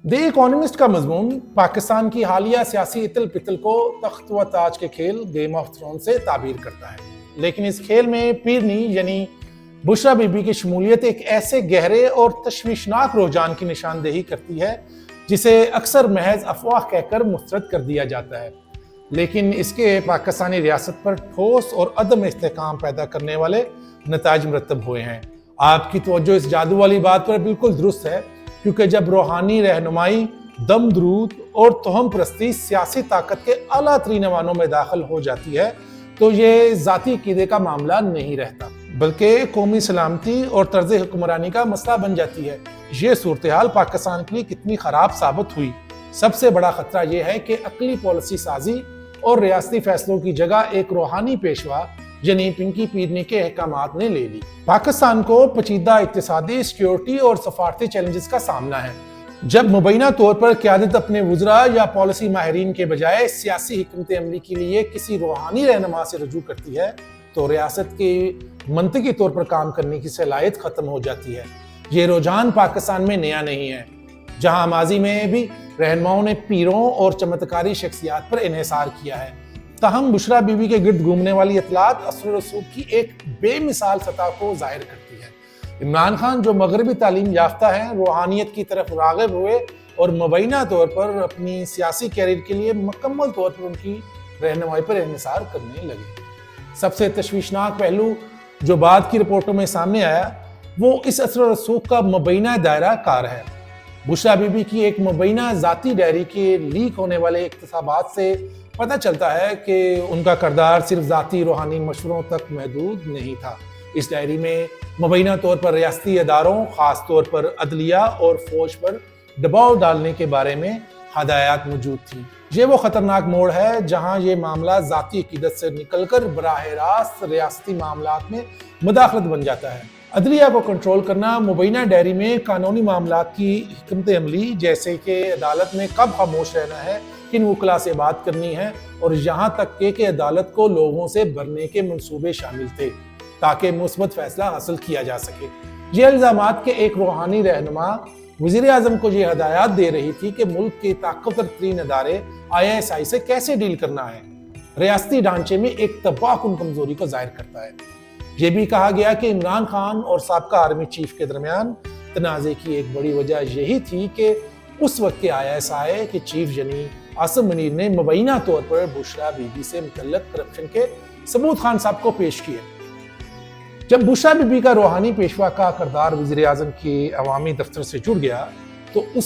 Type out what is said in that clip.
The economist का मजमून पाकिस्तान की हालिया सियासी इतल पितल को तख्त व ताज के खेल गेम ऑफ थ्रोन से ताबीर करता है, लेकिन इस खेल में पीरनी यानी बुशरा बीबी की शमूलियत एक ऐसे गहरे और तशवीशनाक रुझान की निशानदेही करती है जिसे अक्सर महज अफवाह कहकर मुस्तरद कर दिया जाता है, लेकिन इसके पाकिस्तानी रियासत पर ठोस और अदम इस्तेहकाम पैदा करने वाले नताइज मुरतब हुए हैं। आपकी तवज्जो इस जादू वाली बात पर बिल्कुल दुरुस्त है, क्योंकि जब रूहानी रहनुमाई, दम दरूद और तोहम परस्ती सियासी ताकत के आला तरीन ऐवानों में दाखिल हो जाती है तो ये ज़ाती अक़ीदे का मामला नहीं रहता, बल्कि कौमी सलामती और तर्ज हुक्मरानी का मसला बन जाती है। ये सूरत हाल पाकिस्तान के लिए कितनी ख़राब साबित हुई। सबसे बड़ा ख़तरा यह है कि अक़ली पॉलिसी साजी और रियासती फैसलों की जगह एक रूहानी पेशवा यानी पिंकी पीरनी के अहकामात ने ले ली। पाकिस्तान को पेचीदा इक़्तिसादी, सिक्योरिटी और सफारती चैलेंजेस का सामना है। जब मुबैना तौर पर क़यादत अपने वुज़रा या पॉलिसी माहिरीन के बजाय सियासी हिकमत अमली के लिए किसी रूहानी रहनुमा से रजू करती है तो रियासत की मंतकी तौर पर काम करने की सलाहियत ख़त्म हो जाती है। ये रुझान पाकिस्तान में नया नहीं है, जहाँ माजी में भी रहनुमाओं ने पीरों और चमत्कारी शख्सियात पर इन्हिसार किया है। ताहम बुशरा बीबी के गिर्द घूमने वाली इतलात असर रसूख की एक बेमिसाल सतह को जाहिर करती है। इमरान खान जो मगरबी तालीम याफ्ता हैं, रूहानियत की तरफ राग़िब हुए और मुबैना तौर पर अपनी सियासी कैरियर के लिए मुकम्मल तौर पर उनकी रहनुमाई पर इन्हिसार करने लगे। सबसे तशवीशनाक पहलू जो बाद की रिपोर्टों में सामने आया वो इस असर रसूख का मुबैना दायरा कार है। बुशरा बीबी की एक मुबैना ज़ाती डायरी के लीक होने वाले इख्तिसाबात से पता चलता है कि उनका किरदार सिर्फ ज़ाती रूहानी मशवरों तक महदूद नहीं था। इस डायरी में मुबैना तौर पर रियासती इदारों, ख़ास तौर पर अदलिया और फौज पर दबाव डालने के बारे में हदायत मौजूद थी। ये वो ख़तरनाक मोड़ है जहाँ ये मामला ज़ाती अक़ीदत से निकलकर बराह रास्त रियासती मामलात में मुदाखलत बन जाता है। अदलिया को कंट्रोल करना, मुबैना डायरी में कानूनी मामलात की हिकमत अमली, जैसे कि अदालत में कब खामोश रहना है, किन वकला से बात करनी है, और यहाँ तक कि अदालत को लोगों से भरने के मंसूबे शामिल थे ताकि मुस्बत फैसला हासिल किया जा सके। ये इल्ज़ामात के एक रूहानी रहनुमा वज़ीर आज़म को ये हदायत दे रही थी कि मुल्क के ताकतवर तरीन अदारे ISI से कैसे डील करना है, रियासती ढांचे में एक तबाहकुन कमजोरी को जाहिर करता है। ये भी कहा गया कि इमरान खान और साबका आर्मी चीफ के दरमियान तनाज़े की एक बड़ी वजह यही थी कि उस वक्त के ISI के चीफ यानी आसिम मुनीर ने मुबैना तौर पर बुशरा बीबी से मुतल्लक करप्शन के सबूत खान साहब को पेश किए। जब बुशरा बीबी का रूहानी पेशवा का किरदार वज़ीर आज़म के अवामी दफ्तर से जुड़ गया तो उस